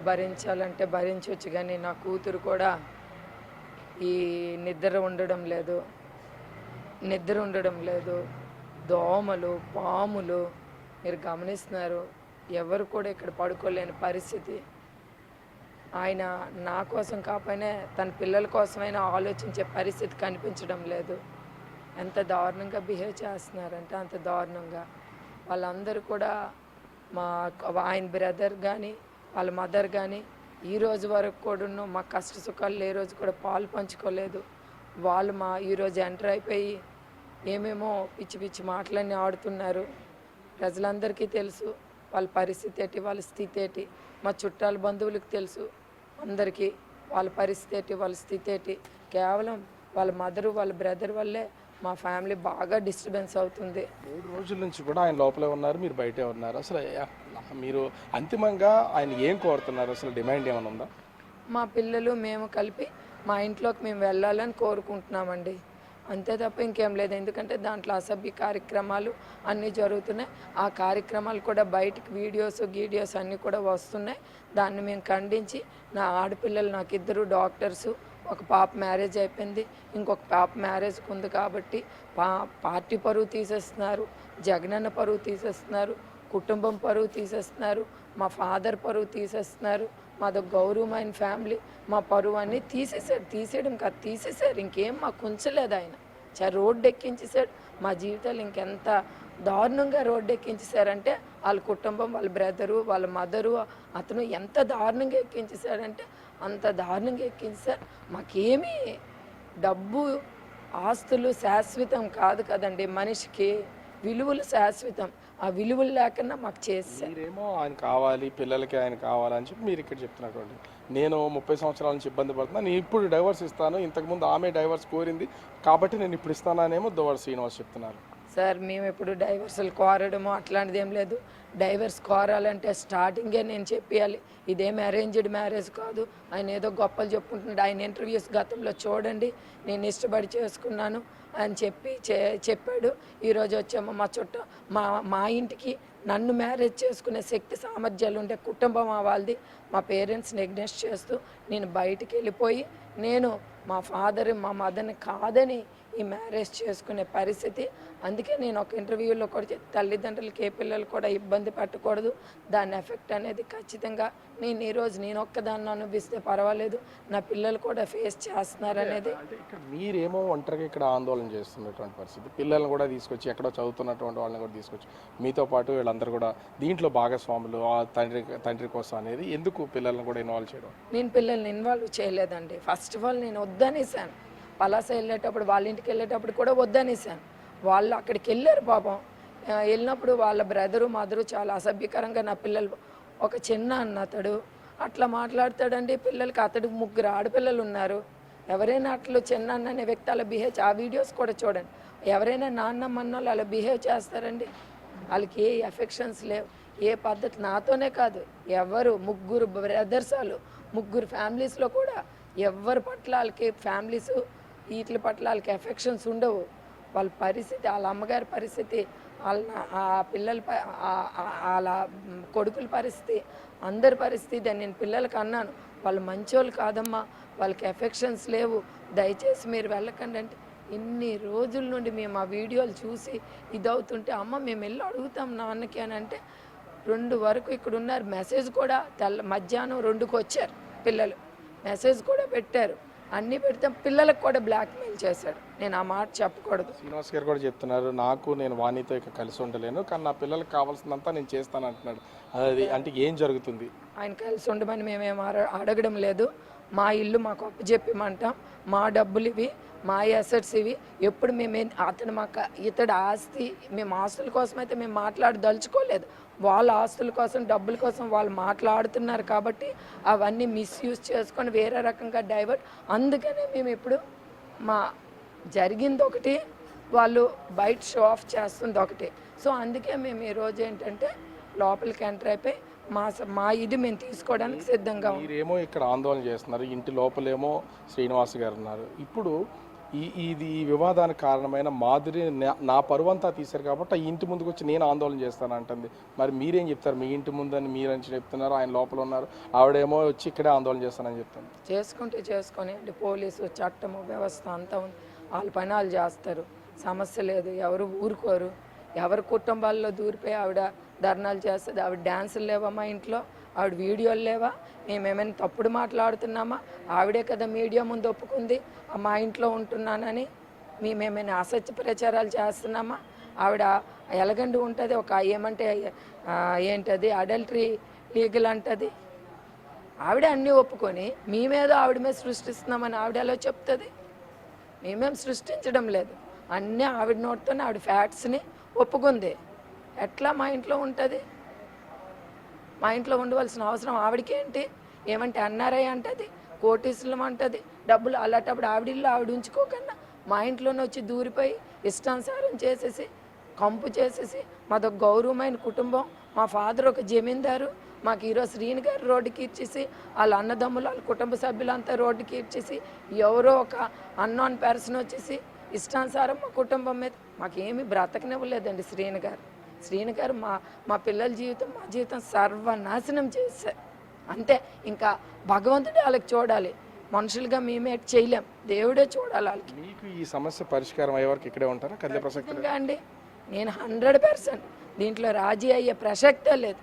భరించాలంటే భరించవచ్చు, కానీ నా కూతురు కూడా ఈ నిద్ర ఉండడం లేదు. దోమలు, పాములు మీరు గమనిస్తున్నారు. ఎవరు కూడా ఇక్కడ పడుకోలేని పరిస్థితి. ఆయన నా కోసం కాకపోయినా తన పిల్లల కోసమైనా ఆలోచించే పరిస్థితి కనిపించడం లేదు. ఎంత దారుణంగా బిహేవ్ చేస్తున్నారంటే అంత దారుణంగా. వాళ్ళందరూ కూడా ఆయన బ్రదర్ కానీ వాళ్ళ మదర్ కానీ ఈ రోజు వరకు కూడా మా కష్ట సుఖాలు ఏ రోజు కూడా పాలు పంచుకోలేదు. వాళ్ళు ఈరోజు ఎంటర్ అయిపోయి ఏమేమో పిచ్చి పిచ్చి మాటలన్నీ ఆడుతున్నారు. ప్రజలందరికీ తెలుసు వాళ్ళ పరిస్థితి ఏంటి, వాళ్ళ స్థితి ఏంటి. మా చుట్టాల బంధువులకు తెలుసు అందరికీ వాళ్ళ పరిస్థితి ఏంటి, వాళ్ళ స్థితి ఏంటి. కేవలం వాళ్ళ మదరు వాళ్ళ బ్రదర్ వల్లే మా ఫ్యామిలీ బాగా డిస్టర్బెన్స్ అవుతుంది. 3 రోజుల నుంచి కూడా ఆయన లోపలే ఉన్నారు, మీరు బయటే ఉన్నారు. అసలు మీరు అంతిమంగా ఆయన ఏం కోరుతున్నారు? అసలు డిమాండ్ ఏమైనా ఉందా? మా పిల్లలు మేము కలిపి మా ఇంట్లోకి మేము వెళ్ళాలని కోరుకుంటున్నామండి, అంతే తప్ప ఇంకేం లేదు. ఎందుకంటే దాంట్లో అసభ్య కార్యక్రమాలు అన్నీ జరుగుతున్నాయి. ఆ కార్యక్రమాలు కూడా బయటికి వీడియోస్ అన్నీ కూడా వస్తున్నాయి. దాన్ని మేము ఖండించి, నా ఆడపిల్లలు నాకు 2 డాక్టర్సు, ఒక పాప మ్యారేజ్ అయిపోయింది, ఇంకొక పాప మ్యారేజ్కి ఉంది కాబట్టి పార్టీ పరువు తీసేస్తున్నారు, జగనన్న పరువు తీసేస్తున్నారు, కుటుంబం పరువు తీసేస్తున్నారు, మా ఫాదర్ పరువు తీసేస్తున్నారు. మాది గౌరవమైన ఫ్యామిలీ, మా పరువు అన్నీ తీసేయడం కాదు, తీసేశారు. ఇంకేం మాకు ఉంచలేదు ఆయన. రోడ్డు ఎక్కించేశాడు. మా జీవితాలు ఇంకెంత దారుణంగా రోడ్డు ఎక్కించేశారంటే వాళ్ళ కుటుంబం, వాళ్ళ బ్రదరు, వాళ్ళ మదరు, అతను ఎంత దారుణంగా ఎక్కించేశాడంటే అంత దారుణంగా ఎక్కించేశారు. మాకేమీ డబ్బు ఆస్తులు శాశ్వతం కాదు కదండి, మనిషికి విలువలు శాశ్వతం. ఆ విలువలు లేకుండా మాకు చేస్తారు. మీరేమో ఆయన కావాలి, పిల్లలకి ఆయన కావాలని చెప్పి మీరు ఇక్కడ చెప్తున్నటువంటి, నేను 30 సంవత్సరాల నుంచి ఇబ్బంది పడుతున్నాను, నేను ఇప్పుడు డైవర్స్ ఇస్తాను, ఇంతకుముందు ఆమె డైవర్స్ కోరింది కాబట్టి నేను ఇప్పుడు ఇస్తాననేమో దువ్వాడ శ్రీనివాస్ చెప్తున్నారు. సార్ మేము ఇప్పుడు డైవర్సులు కోరడము అట్లాంటిది ఏం లేదు. డైవర్స్ కోరాలంటే స్టార్టింగే నేను చెప్పేయాలి, ఇదేం అరేంజ్డ్ మ్యారేజ్ కాదు. ఆయన ఏదో గొప్పలు చెప్పుకుంటున్నాడు. ఆయన ఇంటర్వ్యూస్ గతంలో చూడండి, నేను ఇష్టపడి చేసుకున్నాను అని చెప్పాడు. ఈరోజు వచ్చాము మా ఇంటికి నన్ను మ్యారేజ్ చేసుకునే శక్తి సామర్థ్యాలు ఉండే కుటుంబం వాళ్ళది. మా పేరెంట్స్ని ఎగ్నెస్ట్ చేస్తూ నేను బయటికి వెళ్ళిపోయి, నేను మా ఫాదర్ మా మదర్ని కాదని ఈ మ్యారేజ్ చేసుకునే పరిస్థితి. అందుకే నేను ఒక ఇంటర్వ్యూలో కూడా తల్లిదండ్రులకి ఏ పిల్లలు కూడా ఇబ్బంది పెట్టకూడదు, దాని ఎఫెక్ట్ అనేది ఖచ్చితంగా నేను ఒక్కదాన్ని అనుభవిస్తే పర్వాలేదు, నా పిల్లలు కూడా ఫేస్ చేస్తున్నారు అనేది. ఇక్కడ మీరేమో ఒంటరిగా ఇక్కడ ఆందోళన చేస్తున్నటువంటి పరిస్థితి, పిల్లల్ని కూడా తీసుకొచ్చి ఎక్కడో చదువుతున్నటువంటి వాళ్ళని కూడా తీసుకొచ్చి మీతో పాటు వీళ్ళందరూ కూడా దీంట్లో భాగస్వాములు, తండ్రి కోసం అనేది ఎందుకు పిల్లల్ని కూడా ఇన్వాల్వ్ చేయడం? నేను పిల్లల్ని ఇన్వాల్వ్ చేయలేదండి. ఫస్ట్ ఆఫ్ ఆల్ నేను వద్దనేసాను. పలాస వెళ్ళేటప్పుడు, వాళ్ళ ఇంటికి వెళ్ళేటప్పుడు కూడా వద్దనేసాను. వాళ్ళు అక్కడికి వెళ్ళారు పాపం. వెళ్ళినప్పుడు వాళ్ళ బ్రదరు మదరు చాలా అసభ్యకరంగా, నా పిల్లలు ఒక చిన్న అన్న అతడు అట్లా మాట్లాడతాడండి పిల్లలకి. అతడికి 3 ఆడపిల్లలు ఉన్నారు. ఎవరైనా అట్లా చిన్న అన్న అనే వ్యక్తి అలా బిహేవ్, ఆ వీడియోస్ కూడా చూడండి. ఎవరైనా నాన్నమ్మన్నోళ్ళు అలా బిహేవ్ చేస్తారండి? వాళ్ళకి ఏ ఎఫెక్షన్స్ లేవు, ఏ పద్ధతి. నాతోనే కాదు, ఎవరు 3 బ్రదర్స్, వాళ్ళు 3 ఫ్యామిలీస్లో కూడా ఎవరి పట్ల వాళ్ళకి ఫ్యామిలీస్ వీటి పట్ల వాళ్ళకి ఎఫెక్షన్స్ ఉండవు. వాళ్ళ పరిస్థితి, వాళ్ళ అమ్మగారి పరిస్థితి, ఆ పిల్లల వాళ్ళ కొడుకుల పరిస్థితి, అందరి పరిస్థితి. నేను పిల్లలకి అన్నాను, వాళ్ళు మంచోళ్ళు కాదమ్మా, వాళ్ళకి ఎఫెక్షన్స్ లేవు, దయచేసి మీరు వెళ్ళకండి అంటే, ఇన్ని రోజుల నుండి మేము ఆ వీడియోలు చూసి ఇదవుతుంటే, అమ్మ మేము వెళ్ళి అడుగుతాం నాన్నకి అని అంటే 2 వరకు ఇక్కడ ఉన్నారు. మెసేజ్ కూడా మధ్యాహ్నం 2కి వచ్చారు పిల్లలు, మెసేజ్ కూడా పెట్టారు. అన్నీ పెడితే పిల్లలకు కూడా బ్లాక్మెయిల్ చేశాడు. నేను ఆ మాట చెప్పకూడదు. శ్రీనివాస్ గారు కూడా చెప్తున్నారు, నేను వాణితో ఇక కలిసి ఉండలేను, కానీ నా పిల్లలకు కావాల్సిందంతా నేను చేస్తాను అంటున్నాడు. అది అంటే ఏం జరుగుతుంది? ఆయన కలిసి ఉండమని మేమేం అడగడం లేదు. మా ఇల్లు మాకు అప్పచెప్పమంటాం, మా డబ్బులు ఇవి, మా అసెట్స్ ఇవి. ఎప్పుడు ఇతడి ఆస్తి, మేము ఆస్తుల కోసం అయితే మేము మాట్లాడదలుచుకోలేదు. వాళ్ళ ఆస్తుల కోసం, డబ్బుల కోసం వాళ్ళు మాట్లాడుతున్నారు కాబట్టి అవన్నీ మిస్యూజ్ చేసుకొని వేరే రకంగా డైవర్ట్. అందుకనే మేము ఇప్పుడు జరిగింది ఒకటి, వాళ్ళు బయట షో ఆఫ్ చేస్తుంది ఒకటి. సో అందుకే మేము ఈరోజు ఏంటంటే లోపలికి ఎంటర్ అయిపోయి మా ఇది మేము తీసుకోవడానికి సిద్ధంగా. మీరేమో ఇక్కడ ఆందోళన చేస్తున్నారు, ఇంటి లోపలేమో శ్రీనివాస్ గారు ఉన్నారు. ఇప్పుడు ఈ వివాదానికి కారణమైన మాధురి నా పరువంతా తీశారు కాబట్టి ఆ ఇంటి ముందుకు వచ్చి నేను ఆందోళన చేస్తాను అంటుంది. మరి మీరేం చెప్తారు? మీ ఇంటి ముందని మీరని చెప్తున్నారు, ఆయన లోపల ఉన్నారు, ఆవిడేమో వచ్చి ఇక్కడే ఆందోళన చేస్తానని చెప్తాను. చేసుకొని అండి, పోలీసు చట్టము వ్యవస్థ అంతా ఉంది, వాళ్ళ పని వాళ్ళు చేస్తారు, సమస్య లేదు. ఎవరు ఊరుకోరు. ఎవరి కుటుంబాల్లో దూరిపోయి ఆవిడ ధర్నాలు చేస్తుంది. ఆవిడ డ్యాన్సులు లేవా మా ఇంట్లో? ఆవిడ వీడియోలు లేవా? మేమేమైనా తప్పుడు మాట్లాడుతున్నామా? ఆవిడే కదా మీడియా ముందు ఒప్పుకుంది మా ఇంట్లో ఉంటున్నానని. మేమేమైనా అసత్య ప్రచారాలు చేస్తున్నామా? ఆవిడ ఎలగండి ఉంటుంది, ఒక ఏమంటే ఏంటది అడల్టరీ లీగల్ అంటది. ఆవిడ అన్నీ ఒప్పుకొని మేమేదో ఆవిడ మీద సృష్టిస్తున్నామని ఆవిడ ఎలా చెప్తుంది? మేమేం సృష్టించడం లేదు, అన్నీ ఆవిడ నోటితోనే ఆవిడ ఫ్యాక్ట్స్ని ఒప్పుకుంది. ఎట్లా మా ఇంట్లో ఉంటుంది? మా ఇంట్లో ఉండవలసిన అవసరం ఆవిడకేంటి? ఏమంటే ఎన్ఆర్ఐ అంటది, కోటీసులం అంటది, డబ్బులు అలాంటప్పుడు ఆవిడిల్లు ఆవిడ ఉంచుకోకన్నా మా ఇంట్లోనే వచ్చి దూరిపోయి ఇష్టానుసారం చేసేసి కంపు చేసేసి. మాదొక గౌరవమైన కుటుంబం, మా ఫాదర్ ఒక జమీందారు, మాకు ఈరోజు శ్రీని గారు రోడ్డుకి ఇచ్చేసి వాళ్ళ అన్నదమ్ములు వాళ్ళ కుటుంబ సభ్యులంతా రోడ్డుకి ఇచ్చేసి ఎవరో ఒక అన్నోన్ పర్సన్ వచ్చేసి ఇష్టానుసారం మా కుటుంబం మీద మాకేమీ బ్రతకనివ్వలేదండి. శ్రీని గారు మా పిల్లల జీవితం, మా జీవితం సర్వనాశనం చేశారు. అంతే, ఇంకా భగవంతుడే వాళ్ళకి చూడాలి, మనుషులుగా మేమే చేయలేం, దేవుడే చూడాలి వాళ్ళకి. మీకు ఈ సమస్య పరిష్కారం అయ్యే వరకు ఇక్కడే ఉంటారా? కదిలే ప్రసక్తి అండి, నేను 100% దీంట్లో రాజీ అయ్యే ప్రసక్తే లేదు.